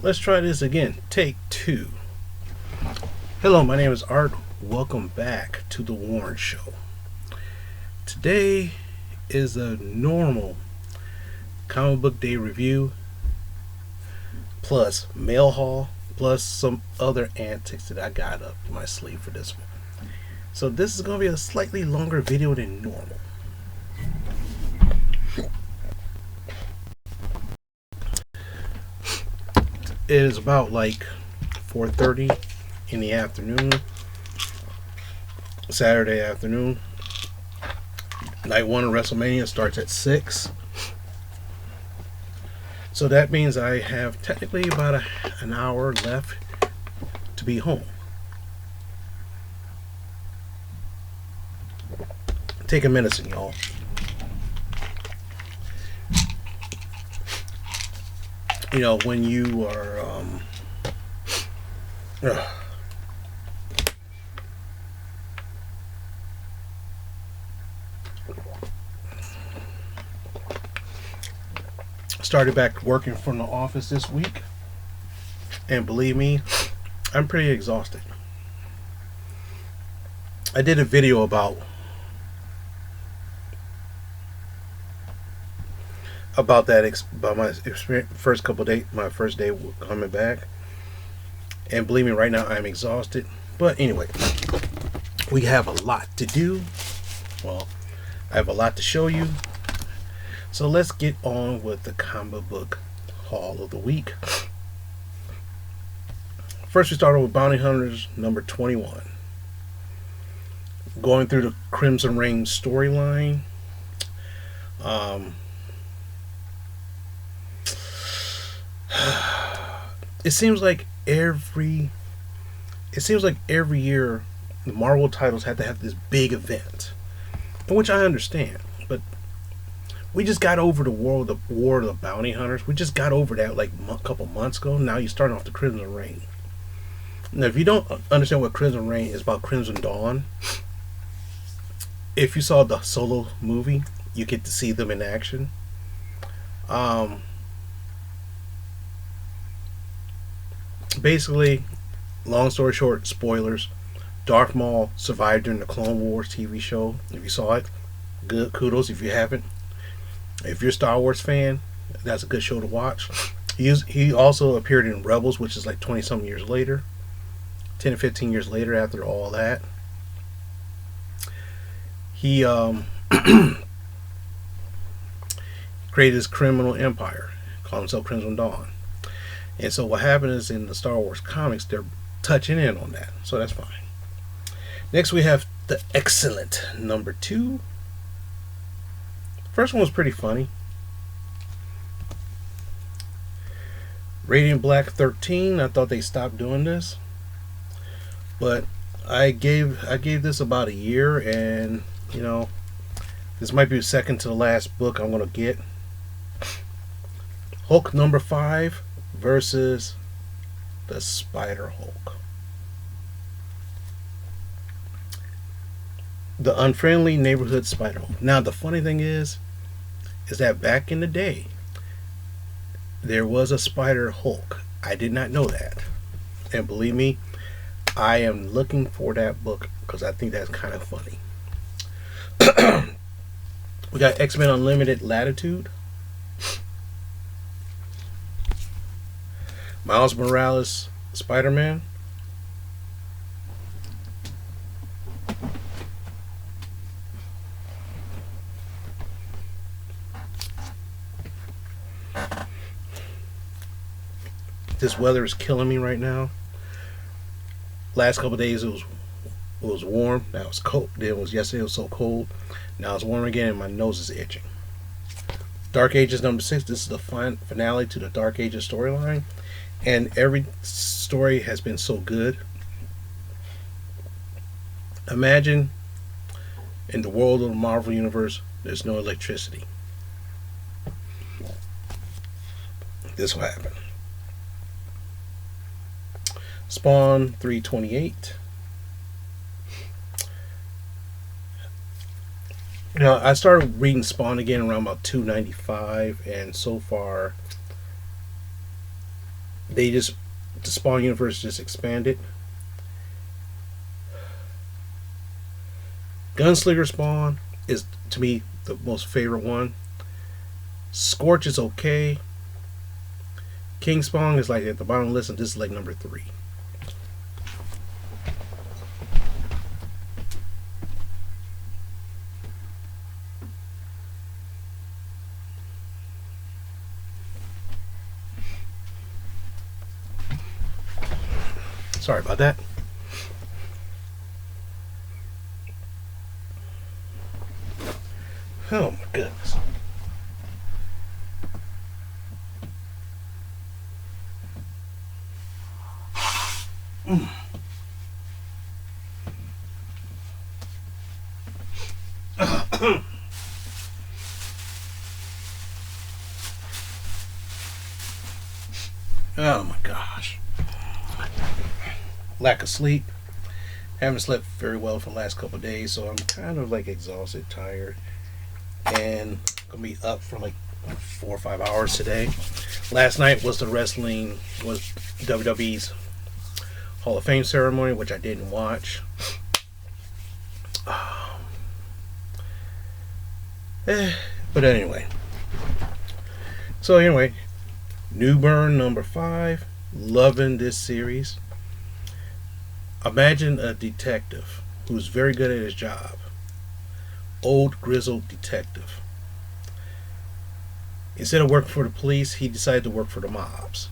Let's try this again. Take two. Hello, my name is Art. Welcome back to The Warren Show. Today is a normal comic book day review, plus mail haul, plus some other antics that I got up my sleeve for this one. So this is going to be a slightly longer video than normal. It is about like 4:30 in the afternoon, Saturday afternoon. Night 1 of WrestleMania starts at 6. So that means I have technically about an hour left to be home. Take a medicine, y'all. You know, when you are started back working from the office this week, and believe me, I'm pretty exhausted. I did a video about my experience, first couple of days, my first day coming back, and believe me, right now I'm exhausted. But anyway, we have a lot to do. Well, I have a lot to show you. So let's get on with the comic book haul of the week. First, we started with Bounty Hunters number 21. Going through the Crimson Reign storyline. It seems like every year the Marvel titles have to have this big event, which I understand, but we just got over the War of the Bounty Hunters. We just got over that like a couple months ago. Now you're starting off the Crimson Reign. Now, if you don't understand what Crimson Reign is about, Crimson Dawn, if you saw the Solo movie, you get to see them in action. Basically, long story short, spoilers, Darth Maul survived during the Clone Wars TV show. If you saw it, good, kudos. If you haven't, if you're a Star Wars fan, that's a good show to watch. He also appeared in Rebels, which is like 20-something years later, 10 or 15 years later after all that. He created his criminal empire, called himself Crimson Dawn. And so what happened is, in the Star Wars comics, they're touching in on that. So that's fine. Next, we have the excellent number 2. First one was pretty funny. Radiant Black 13. I thought they stopped doing this, but I gave this about a year, and you know, this might be the second to the last book I'm gonna get. Hulk number 5 versus the Spider Hulk. The unfriendly neighborhood Spider Hulk. Now, the funny thing is that back in the day, there was a Spider Hulk. I did not know that. And believe me, I am looking for that book because I think that's kind of funny. We got X-Men Unlimited Latitude. Miles Morales Spider-Man. This weather is killing me right now. Last couple of days it was warm. Now it's cold. Yesterday it was so cold. Now it's warm again and my nose is itching. Dark Ages number 6. This is the finale to the Dark Ages storyline. And every story has been so good. Imagine in the world of the Marvel Universe, there's no electricity. This will happen. Spawn 328. You know, I started reading Spawn again around about 295, and so far The Spawn universe just expanded. Gunslinger Spawn is, to me, the most favorite one. Scorch is okay. King Spawn is like at the bottom of the list, and this is like number 3. Sorry about that. Oh my goodness. Oh my gosh. Lack of sleep. Haven't slept very well for the last couple of days, so I'm kind of like exhausted, tired, and gonna be up for like 4 or 5 hours today. Last night was WWE's Hall of Fame ceremony, which I didn't watch. But anyway. So anyway, New Burn number 5. Loving this series. Imagine a detective who's very good at his job. Old grizzled detective. Instead of working for the police, he decided to work for the mobs.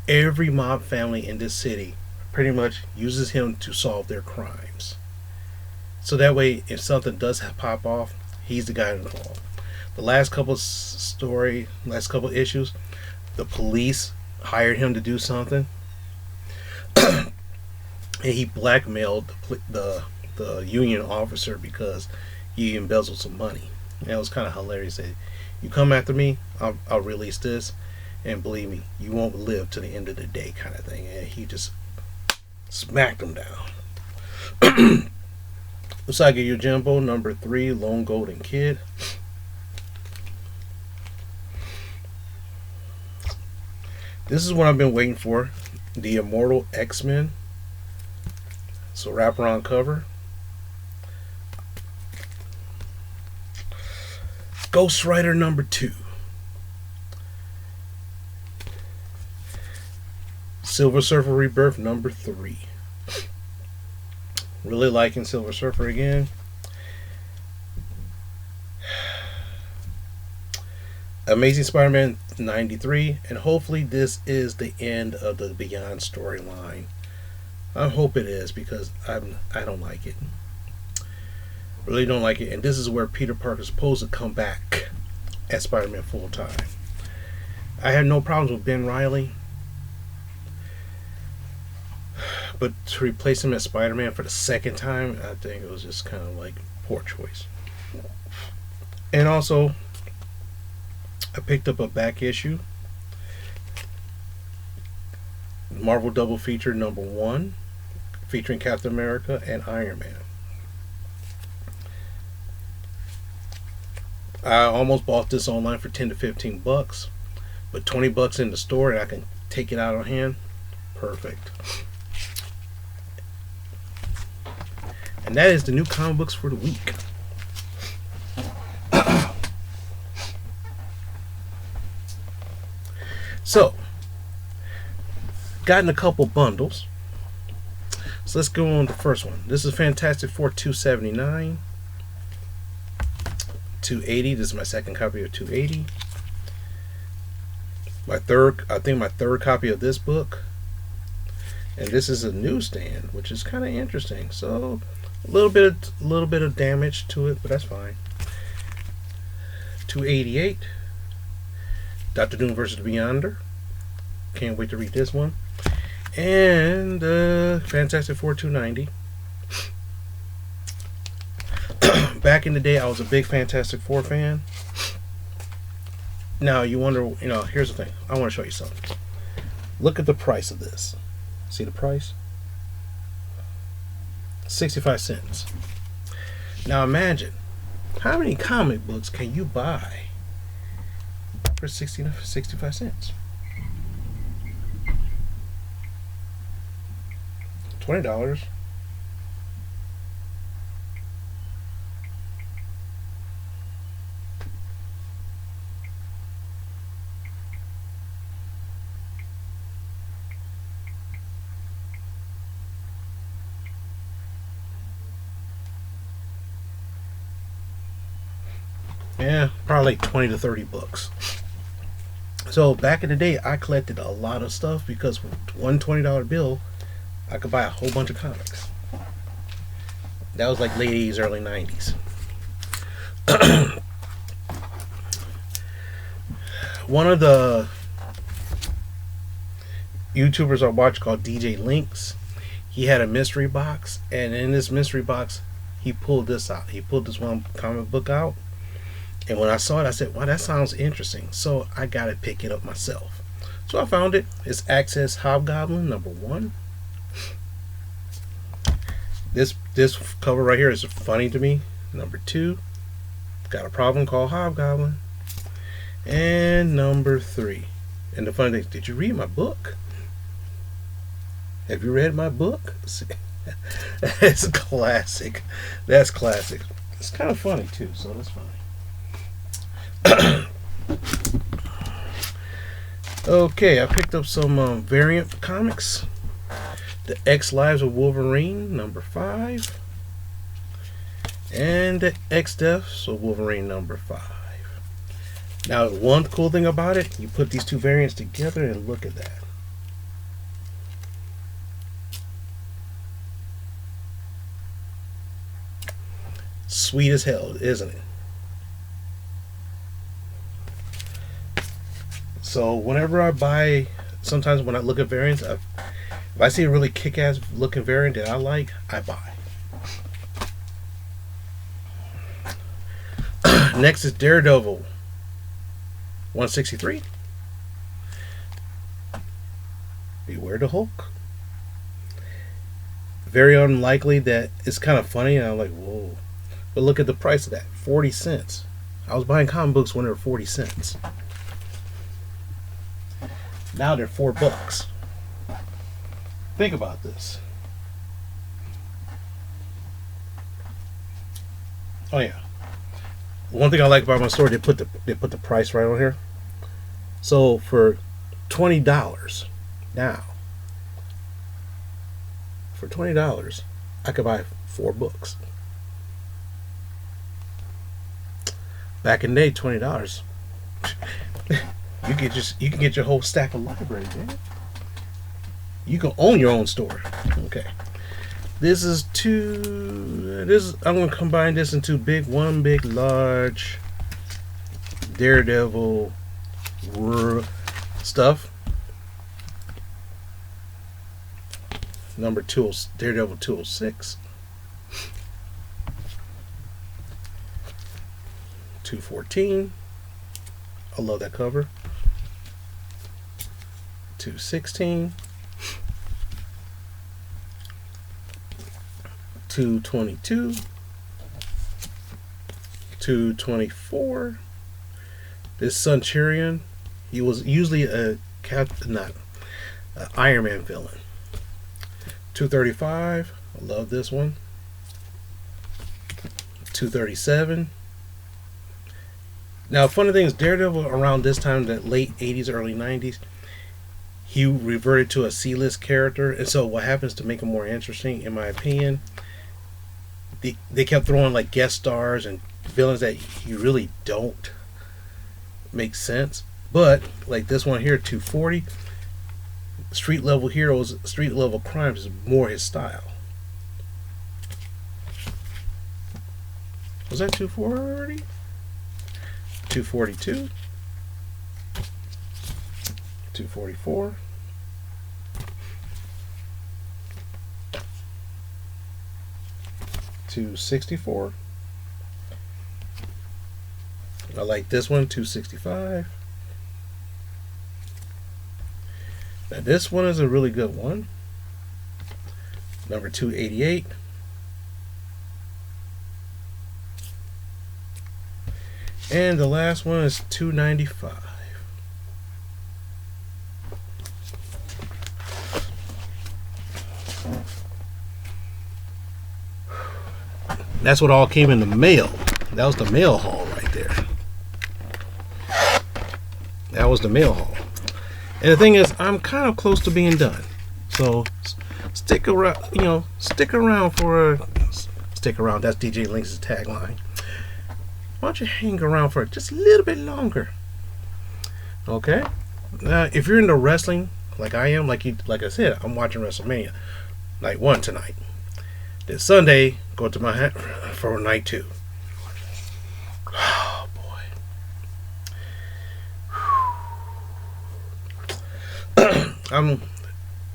Every mob family in this city pretty much uses him to solve their crimes. So that way, if something does pop off, he's the guy involved. The last couple issues, the police hired him to do something, and he blackmailed the union officer because he embezzled some money. And it was kind of hilarious. That you come after me, I'll release this, and believe me, you won't live to the end of the day, kind of thing. And he just smacked him down. Usagi Yojimbo number 3, Lone Golden Kid. This is what I've been waiting for. The Immortal X-Men. So wraparound cover. Ghost Rider number 2. Silver Surfer Rebirth number 3. Really liking Silver Surfer again. Amazing Spider-Man 93, and hopefully this is the end of the Beyond storyline. I hope it is, because I don't like it. Really don't like it. And this is where Peter Parker is supposed to come back as Spider-Man full time. I had no problems with Ben Reilly, but to replace him as Spider-Man for the second time, I think it was just kind of like poor choice. And also, I picked up a back issue, Marvel Double Feature number 1, featuring Captain America and Iron Man. I almost bought this online for $10 to $15, but $20 in the store, and I can take it out on hand. Perfect. And that is the new comic books for the week. So, gotten a couple bundles. So let's go on to the first one. This is Fantastic Four 279. 280. This is my second copy of 280. My third copy of this book. And this is a newsstand, which is kind of interesting. So a little bit of damage to it, but that's fine. 288. Dr. Doom versus the Beyonder. Can't wait to read this one. And Fantastic Four 290. Back in the day, I was a big Fantastic Four fan. Now, you wonder, here's the thing. I want to show you something. Look at the price of this. See the price? 65 cents. Now, imagine, how many comic books can you buy for 65 cents? $20. Yeah, probably like 20 to 30 books. So back in the day, I collected a lot of stuff because with one $20 bill, I could buy a whole bunch of comics. That was like late 80s, early 90s. One of the YouTubers I watch called DJ Links, he had a mystery box, and in this mystery box, he pulled this out. He pulled this one comic book out, and when I saw it, I said, wow, that sounds interesting. So I got to pick it up myself. So I found it. It's Access Hobgoblin #1. This cover right here is funny to me. #2, Got a Problem Called Hobgoblin. And #3. And the funny thing, did you read my book? Have you read my book? That's classic. That's classic. It's kind of funny too, so that's funny. Okay, I picked up some variant comics. The X Lives of Wolverine #5. And the X Deaths of Wolverine #5. Now, one cool thing about it, you put these two variants together and look at that. Sweet as hell, isn't it? So whenever I buy, sometimes when I look at variants, if I see a really kick-ass looking variant that I like, I buy. Next is Daredevil 163. Beware the Hulk. Very unlikely that it's kind of funny, and I'm like, whoa. But look at the price of that, 40 cents. I was buying comic books when they were 40 cents. Now they're $4. Think about this. Oh yeah. One thing I like about my store, they put the price right on here. So for $20 now, for $20, I could buy 4 books. Back in the day, $20, you can get your whole stack of library, man. You can own your own store. Okay. I'm gonna combine this into one big large Daredevil stuff. #2, Daredevil 206. 214. I love that cover. 216. 222. 224. This Centurion, he was usually a Iron Man villain. 235. I love this one. 237. Now, funny thing is, Daredevil around this time, that late 80s, early 90s, he reverted to a C-list character. And so what happens to make him more interesting, in my opinion, they kept throwing like guest stars and villains that you really don't make sense. But like this one here, 240, street level heroes, street level crimes is more his style. Was that 240? 242. 244. 264. I like this one, 265. Now this one is a really good one. Number 288. And the last one is 295. That's what all came in the mail. That was the mail haul right there. That was the mail haul. And the thing is, I'm kind of close to being done. So stick around, stick around stick around. That's DJ Lynx's tagline. Why don't you hang around for just a little bit longer? Okay. Now, if you're into wrestling, like I am, like I said, I'm watching WrestleMania night 1 tonight. Then Sunday, go to my for night 2. Oh boy.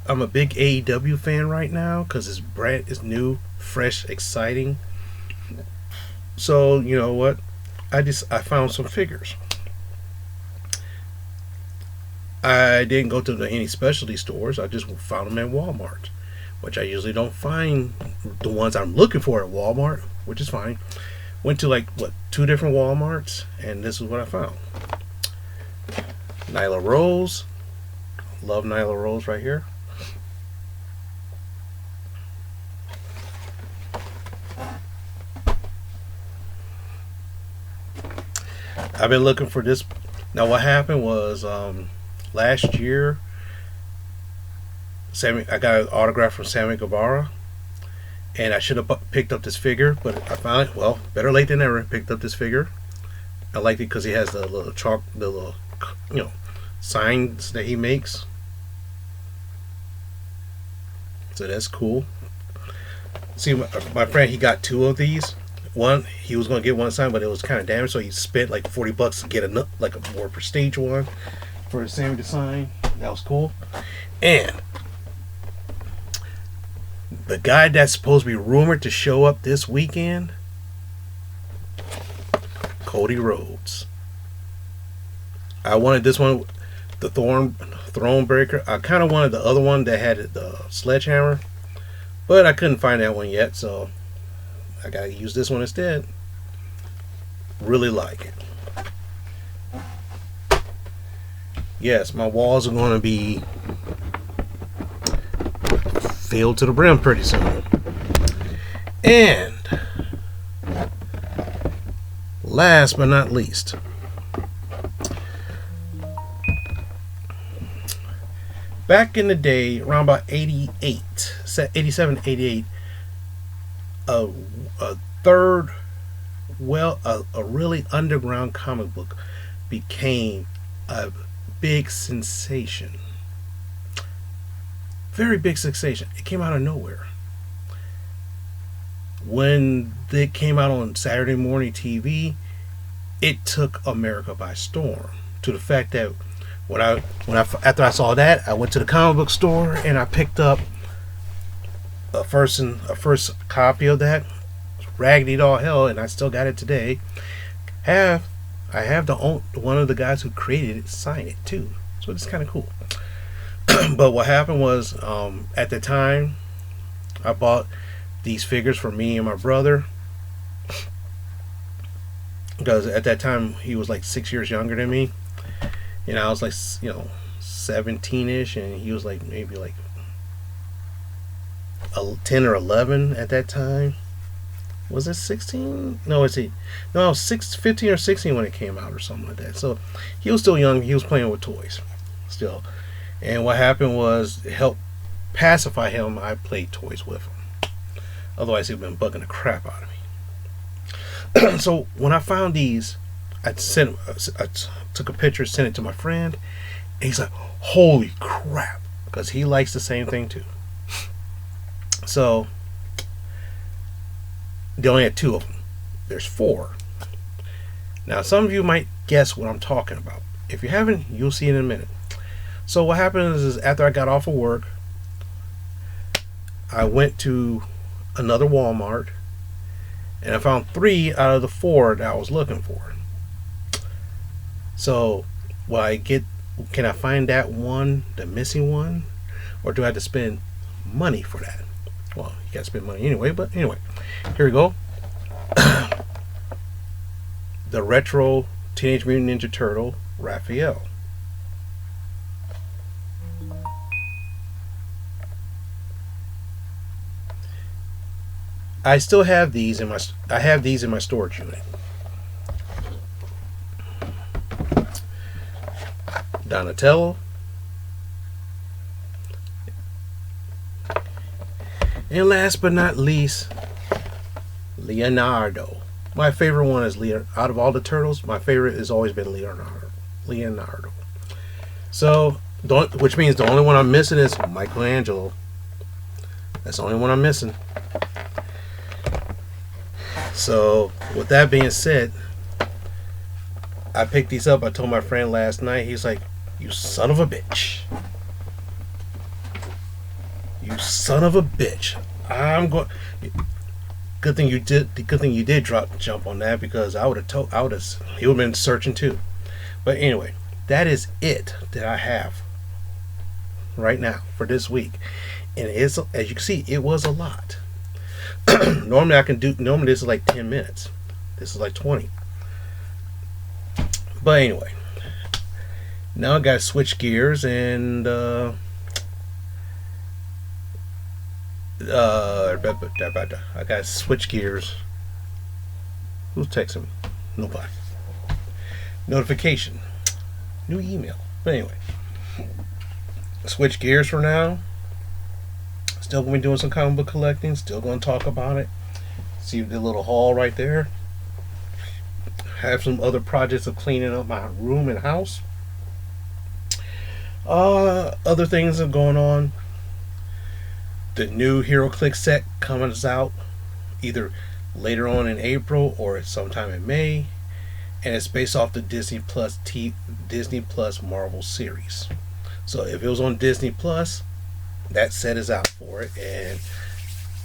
I'm a big AEW fan right now because it's new, fresh, exciting. So you know what? I found some figures. I didn't go to any specialty stores. I just found them at Walmart, which I usually don't find the ones I'm looking for at Walmart, which is fine. Went to 2 different Walmarts, and this is what I found. Nyla Rose. Love Nyla Rose right here. I've been looking for this. Now what happened was last year I got an autograph from Sammy Guevara, and I should have picked up this figure, but I found it. Well, better late than never. Picked up this figure. I liked it because he has the little signs that he makes. So that's cool. See, my friend, he got 2 of these. One, he was going to get one sign, but it was kind of damaged, so he spent like $40 to get a more prestige one for Sammy to sign. That was cool. And the guy that's supposed to be rumored to show up this weekend, Cody Rhodes. I wanted this one, the Thronebreaker. I kind of wanted the other one that had the sledgehammer, but I couldn't find that one yet, so I gotta use this one instead. Really like it. Yes, my walls are gonna be filled to the brim pretty soon. And last but not least, back in the day, around about 87, 88, a really underground comic book became a big sensation. Very big sensation. It came out of nowhere. When it came out on Saturday morning TV, it took America by storm. To the fact that after I saw that, I went to the comic book store and I picked up a first copy of that. Raggedy all hell, and I still got it today. I have one of the guys who created it sign it too, so it's kind of cool. But what happened was, at the time, I bought these figures for me and my brother, because at that time he was like 6 years younger than me, and I was like 17ish, and he was like maybe like 10 or 11 at that time. Was it 16? No, I was 15 or 16 when it came out or something like that. So he was still young. He was playing with toys still. And what happened was, to help pacify him, I played toys with him. Otherwise, he'd been bugging the crap out of me. So when I found these, I took a picture, sent it to my friend, and he's like, holy crap, because he likes the same thing too. So they only had 2 of them. There's 4. Now some of you might guess what I'm talking about. If you haven't, you'll see in a minute. So what happened is after I got off of work, I went to another Walmart and I found 3 out of the 4 that I was looking for. So can I find that one, the missing one, or do I have to spend money for that? Well, you gotta spend money anyway, but anyway, here we go. The retro Teenage Mutant Ninja Turtle Raphael. I still have these in my. I have these in my storage unit. Donatello. And last but not least, Leonardo. My favorite one is Leo. Out of all the turtles, my favorite has always been Leonardo. So, which means the only one I'm missing is Michelangelo. That's the only one I'm missing. So, with that being said, I picked these up. I told my friend last night. He's like, "You son of a bitch! You son of a bitch!" I'm going. Good thing you did. Good thing you did jump on that, because I would have told. He would have been searching too. But anyway, that is it that I have right now for this week, and it's, as you can see, it was a lot. Normally this is like 10 minutes. This is like 20. But anyway, now I got to switch gears and I got to switch gears. Who's texting me? Nobody. Notification. New email. But anyway, switch gears for now. Still going to be doing some comic book collecting. Still going to talk about it. See the little haul right there. Have some other projects of cleaning up my room and house. Other things are going on. The new HeroClix set coming out either later on in April or sometime in May, and it's based off the Disney Plus Marvel series. So if it was on Disney Plus, that set is out for it, and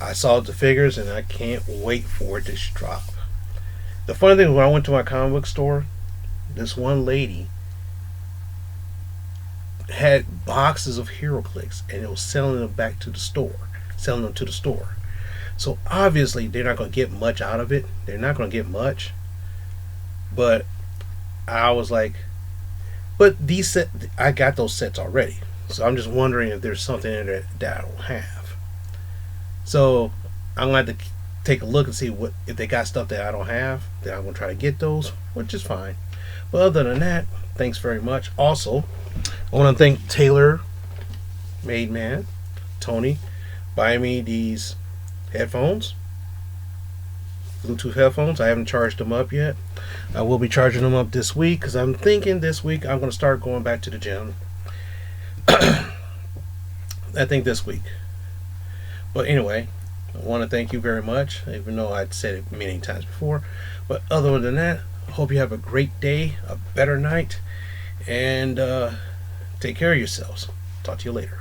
I saw the figures and I can't wait for it to drop. The funny thing, when I went to my comic book store, this one lady had boxes of HeroClix and it was selling them to the store. So obviously they're not going to get much out of it. They're not going to get much. But I was like, but I got those sets already. So I'm just wondering if there's something in there that I don't have. So I'm going to have to take a look and see if they got stuff that I don't have. Then I'm going to try to get those, which is fine. But other than that, thanks very much. Also, I want to thank Taylor Made Man, Tony, buying me these headphones, Bluetooth headphones. I haven't charged them up yet. I will be charging them up this week, because I'm thinking this week I'm going to start going back to the gym. I think this week. But anyway, I want to thank you very much, even though I'd said it many times before. But other than that, I hope you have a great day, a better night, and take care of yourselves. Talk to you later.